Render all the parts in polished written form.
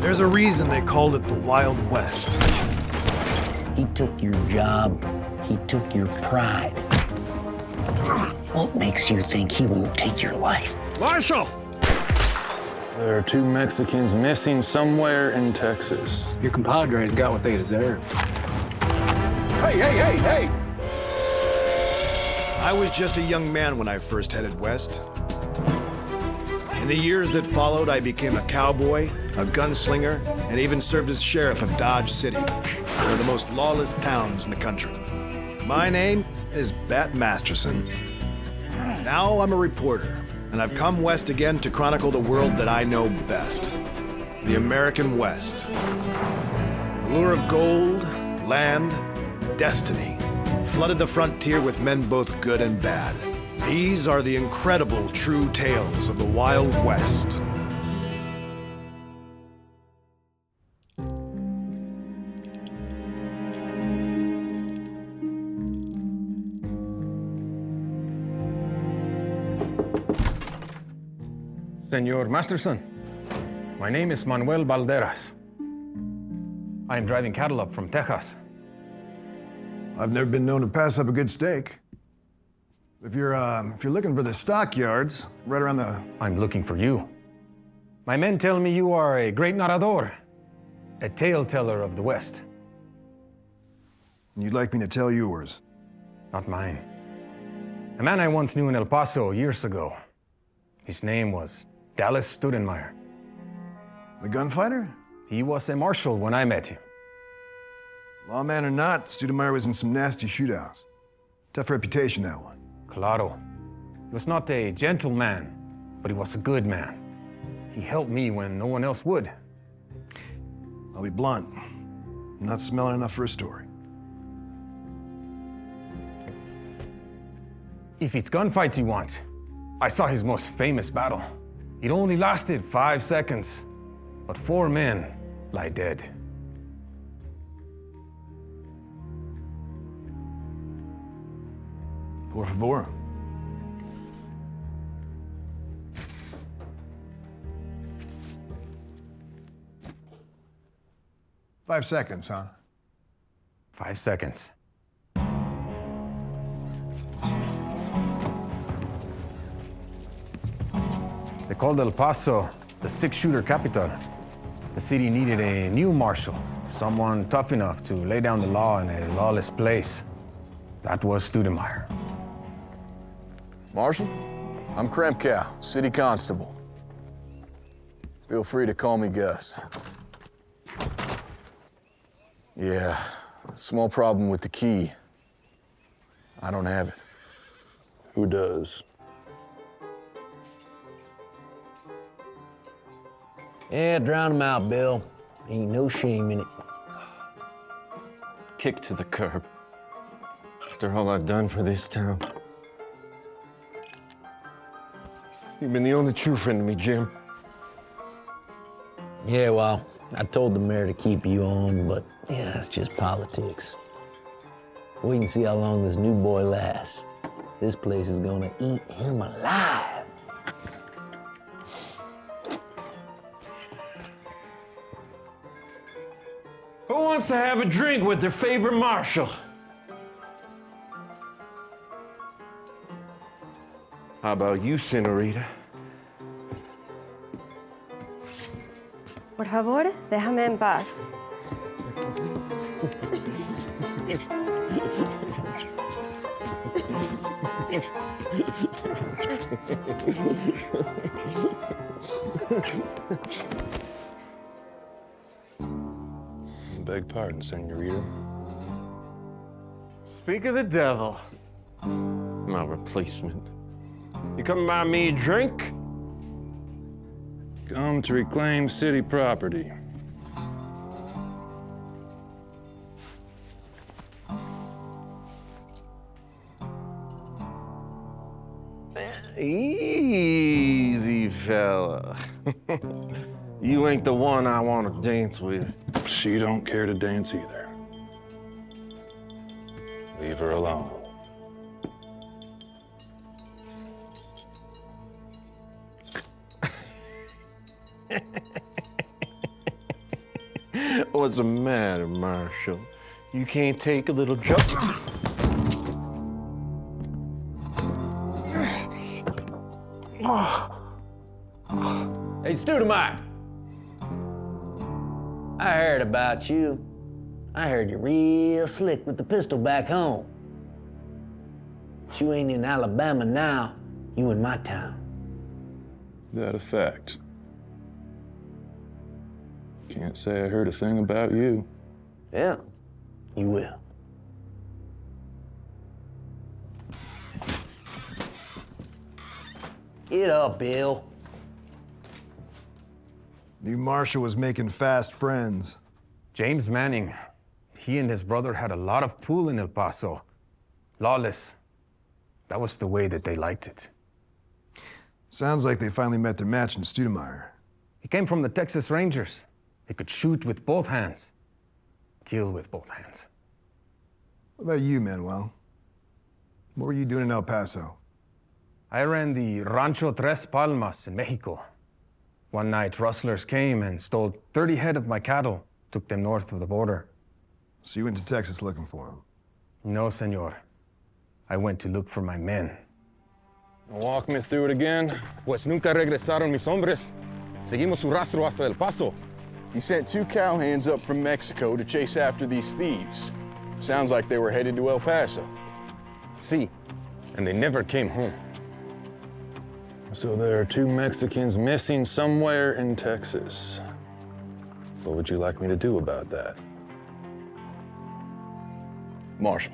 There's a reason they called it the Wild West. He took your job. He took your pride. What makes you think he won't take your life? Marshal! There are 2 Mexicans missing somewhere in Texas. Your compadres got what they deserved. Hey! I was just a young man when I first headed west. In the years that followed, I became a cowboy, a gunslinger, and even served as sheriff of Dodge City, one of the most lawless towns in the country. My name is Bat Masterson. Now I'm a reporter, and I've come west again to chronicle the world that I know best, the American West. The lure of gold, land, destiny flooded the frontier with men both good and bad. These are the incredible true tales of the Wild West. Senor Masterson, my name is Manuel Valderas. I am driving cattle up from Texas. I've never been known to pass up a good steak. If you're looking for the stockyards, right around the... I'm looking for you. My men tell me you are a great narrador, a tale teller of the West. And you'd like me to tell yours? Not mine. A man I once knew in El Paso years ago. His name was Dallas Studenmire. The gunfighter? He was a marshal when I met him. Lawman or not, Studenmire was in some nasty shootouts. Tough reputation, that one. Claro. He was not a gentleman, but he was a good man. He helped me when no one else would. I'll be blunt. I'm not smelling enough for a story. If it's gunfights you want, I saw his most famous battle. It only lasted 5 seconds, but 4 men lie dead. Por favor. Five seconds, huh? 5 seconds. They called El Paso the 6-shooter capital. The city needed a new marshal, someone tough enough to lay down the law in a lawless place. That was Studenmire. Marshal, I'm Kremkow, city constable. Feel free to call me Gus. Yeah, small problem with the key. I don't have it. Who does? Yeah, drown him out, Bill. Ain't no shame in it. Kicked to the curb. After all I've done for this town. You've been the only true friend to me, Jim. Yeah, well, I told the mayor to keep you on, but yeah, it's just politics. We can see how long this new boy lasts. This place is gonna eat him alive. Who wants to have a drink with their favorite marshal? How about you, señorita? Por favor, déjame en paz. Beg pardon, senorita. Speak of the devil. My replacement. You come buy me a drink? Come to reclaim city property. Easy, fella. You ain't the one I want to dance with. She don't care to dance either. Leave her alone. What's the matter, Marshal? You can't take a little jump? Hey, Studenmire! I heard about you. I heard you're real slick with the pistol back home. But you ain't in Alabama now, you in my town. That a fact? Can't say I heard a thing about you. Yeah, you will. Get up, Bill. New Marshal was making fast friends. James Manning, he and his brother had a lot of pull in El Paso. Lawless. That was the way that they liked it. Sounds like they finally met their match in Studenmire. He came from the Texas Rangers. He could shoot with both hands, kill with both hands. What about you, Manuel? What were you doing in El Paso? I ran the Rancho Tres Palmas in Mexico. One night, rustlers came and stole 30 head of my cattle, took them north of the border. So you went to Texas looking for them? No, senor. I went to look for my men. Walk me through it again. Pues nunca regresaron mis hombres. Seguimos su rastro hasta El Paso. He sent 2 cowhands up from Mexico to chase after these thieves. Sounds like they were headed to El Paso. See, and they never came home. So there are 2 Mexicans missing somewhere in Texas. What would you like me to do about that? Marshal,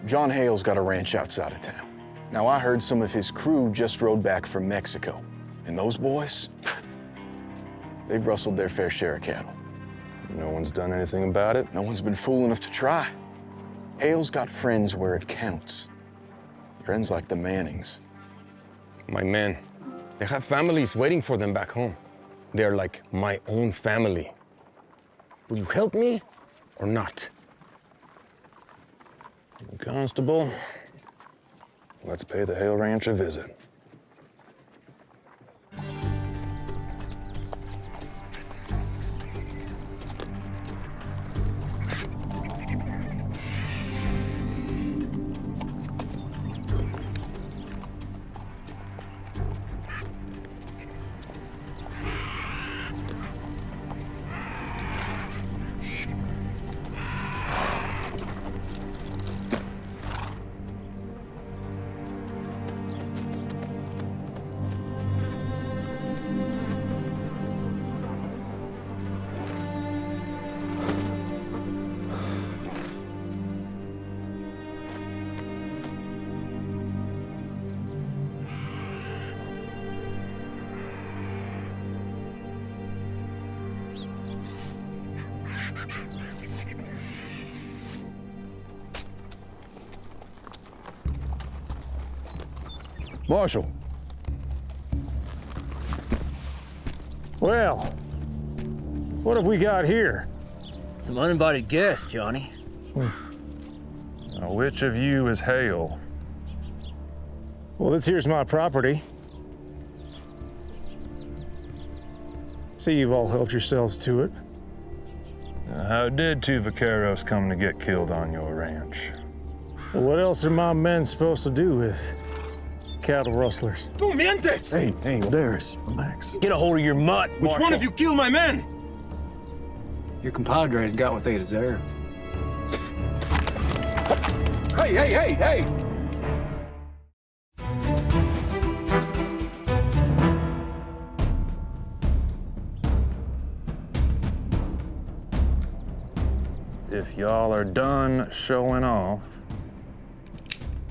John Hale's got a ranch outside of town. Now, I heard some of his crew just rode back from Mexico. And those boys, they've rustled their fair share of cattle. No one's done anything about it? No one's been fool enough to try. Hale's got friends where it counts. Friends like the Mannings. My men, they have families waiting for them back home. They're like my own family. Will you help me or not? Constable, let's pay the Hale Ranch a visit. Marshal. Well, what have we got here? Some uninvited guests, Johnny. Now, which of you is Hale? Well, this here's my property. See, you've all helped yourselves to it. Now, how did 2 vaqueros come to get killed on your ranch? Well, what else are my men supposed to do with cattle rustlers? Tu mientes! Hey, Darius, relax. Get a hold of your mutt, Which Marshal. one of you killed my men? Your compadres got what they deserve. Hey! If y'all are done showing off,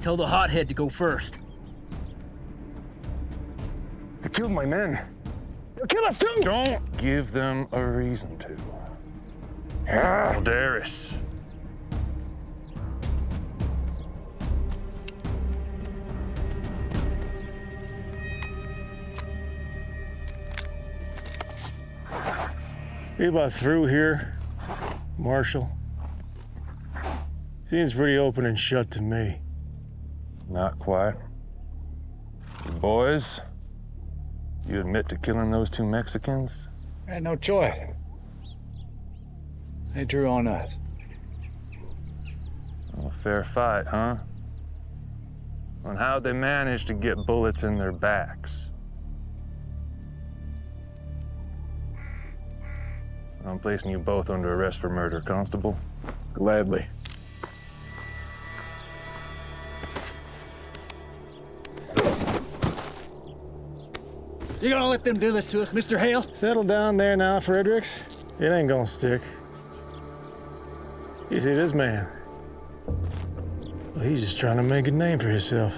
Tell the hothead to go first. They killed my men. they'll kill us too! Don't give them a reason to. Darius. We about through here, Marshal? Seems pretty open and shut to me. Not quite. You boys, you admit to killing those 2 Mexicans? I had no choice. They drew on us. A fair fight, huh? And how'd they manage to get bullets in their backs? I'm placing you both under arrest for murder, Constable. Gladly. You gonna let them do this to us, Mr. Hale? Settle down there now, Fredericks. It ain't gonna stick. You see this man? Well, he's just trying to make a name for himself.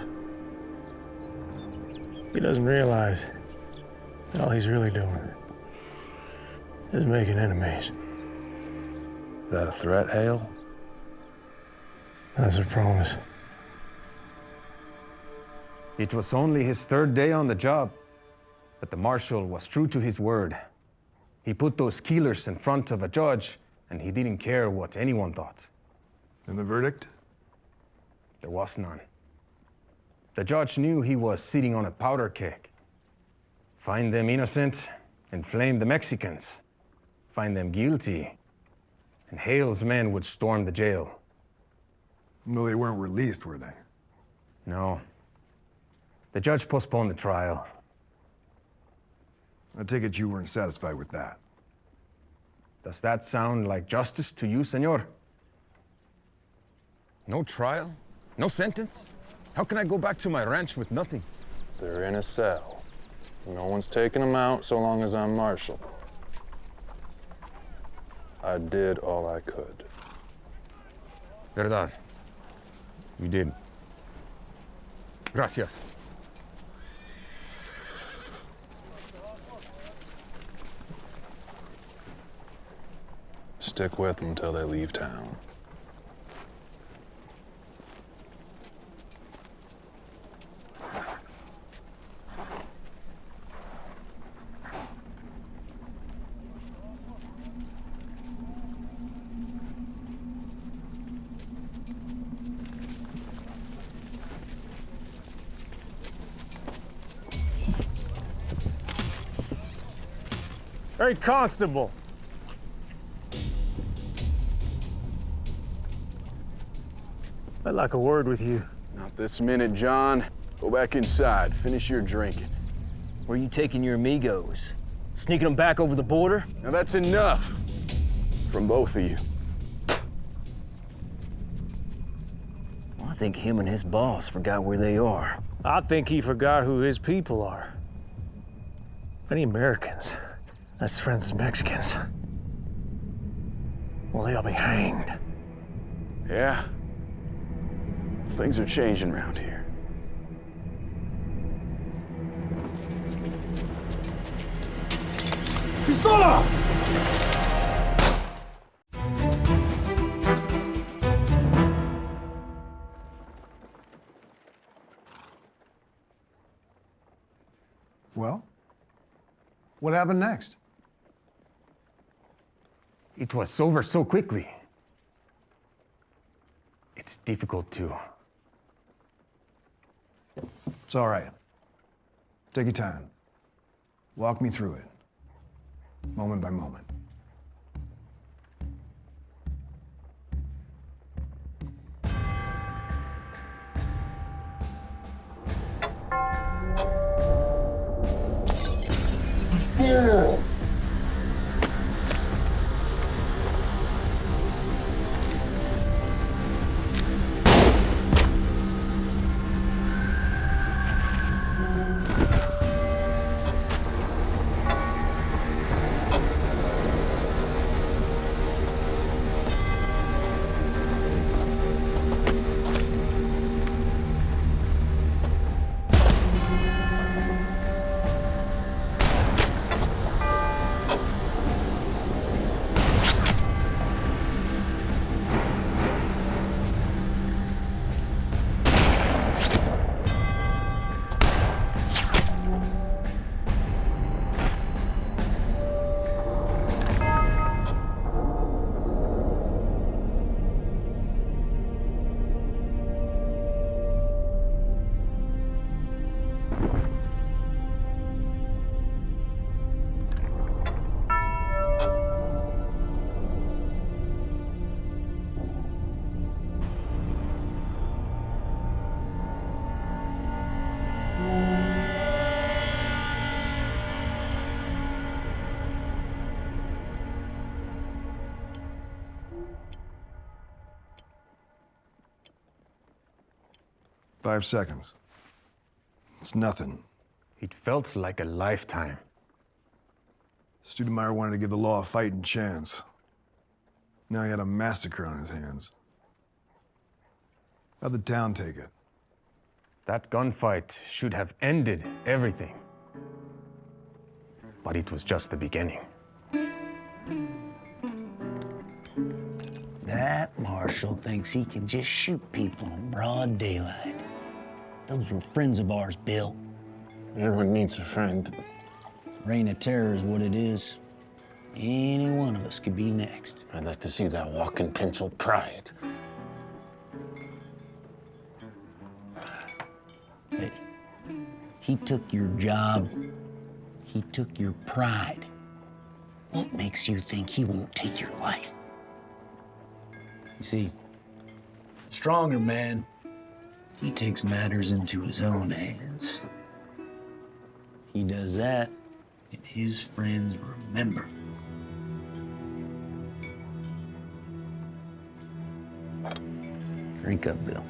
He doesn't realize that all he's really doing is making enemies. Is that a threat, Hale? That's a promise. It was only his third day on the job, but the Marshal was true to his word. He put those killers in front of a judge, and he didn't care what anyone thought. And the verdict? There was none. The judge knew he was sitting on a powder keg. Find them innocent, and flame the Mexicans. Find them guilty, and Hale's men would storm the jail. No, they weren't released, were they? No. The judge postponed the trial. I take it you weren't satisfied with that. Does that sound like justice to you, senor? No trial? No sentence? How can I go back to my ranch with nothing? They're in a cell. No one's taking them out so long as I'm Marshal. I did all I could. Verdad. You did. Gracias. Stick with them until they leave town. Hey, Constable. I'd like a word with you. Not this minute, John. Go back inside. Finish your drinking. Where you taking your amigos? Sneaking them back over the border? Now that's enough. From both of you. Well, I think him and his boss forgot where they are. I think he forgot who his people are. Any Americans, that's friends of Mexicans. Well, they'll be hanged. Yeah. Things are changing around here. Pistola! Well, what happened next? It was over so quickly. It's difficult to. It's all right. Take your time. Walk me through it, moment by moment. 5 seconds. It's nothing. It felt like a lifetime. Stoudenmire wanted to give the law a fighting chance. Now he had a massacre on his hands. How'd the town take it? That gunfight should have ended everything. But it was just the beginning. That Marshal thinks he can just shoot people in broad daylight. Those were friends of ours, Bill. Everyone needs a friend. Reign of terror is what it is. Any one of us could be next. I'd like to see that walking pencil try it. Hey, he took your job. He took your pride. What makes you think he won't take your life? You see, stronger man, he takes matters into his own hands. He does that, and his friends remember. Drink up, Bill.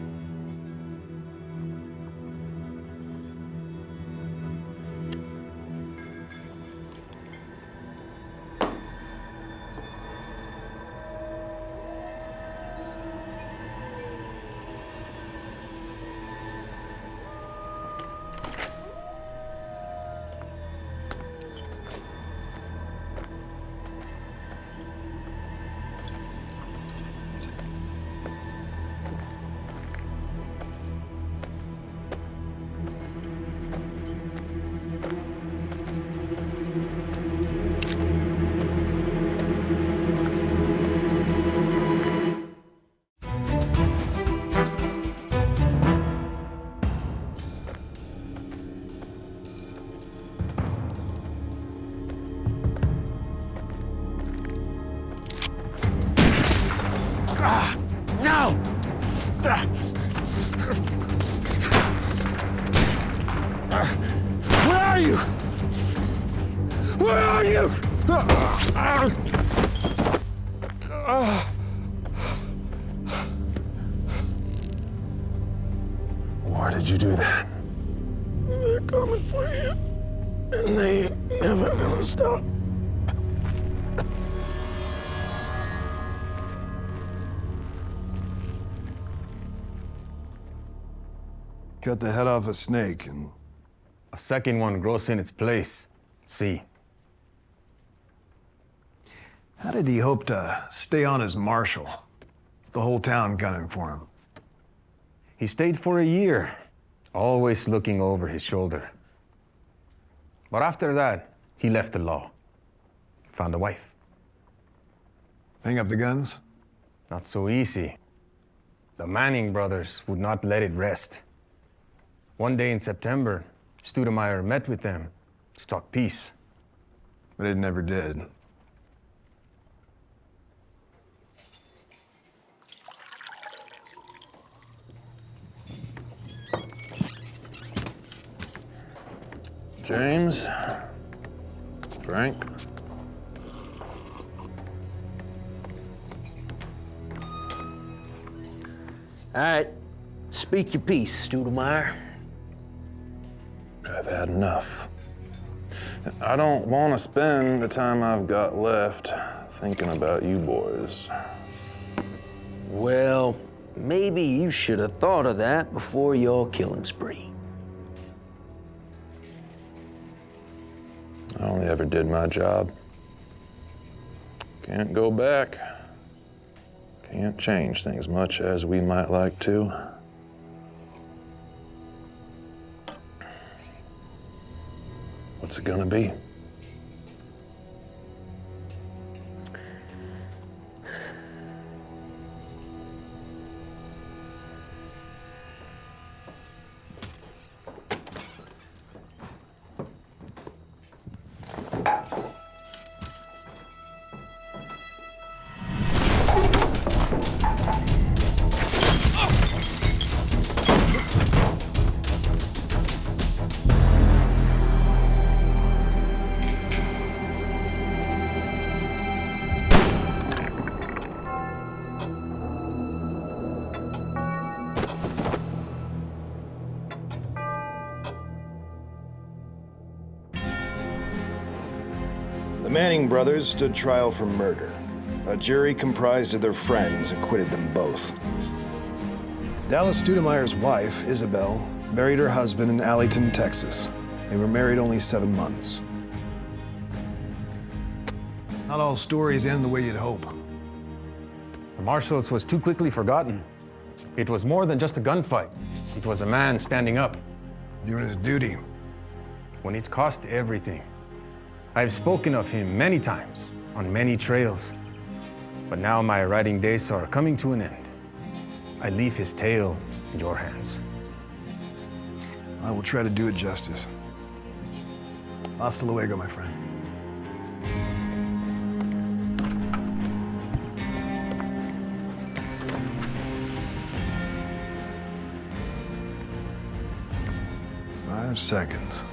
Where are you? Where are you? Why did you do that? They're coming for you, and they ain't never gonna stop. Cut the head off a snake and... A second one grows in its place. See. How did he hope to stay on as Marshal? The whole town gunning for him. He stayed for a year, always looking over his shoulder. But after that, he left the law. Found a wife. Hang up the guns? Not so easy. The Manning brothers would not let it rest. One day in September, Studenmire met with them to talk peace. But it never did. James? Frank? All right, speak your piece, Studenmire. I've had enough. I don't want to spend the time I've got left thinking about you boys. Well, maybe you should have thought of that before your killing spree. I only ever did my job. Can't go back. Can't change things much as we might like to. What's it gonna be? Manning brothers stood trial for murder. A jury comprised of their friends acquitted them both. Dallas Studenmire's wife, Isabel, buried her husband in Alleyton, Texas. They were married only 7 months. Not all stories end the way you'd hope. The Marshals was too quickly forgotten. It was more than just a gunfight. It was a man standing up. Doing his duty. When it's cost everything. I've spoken of him many times, on many trails. But now my riding days are coming to an end. I leave his tale in your hands. I will try to do it justice. Hasta luego, my friend. Five seconds.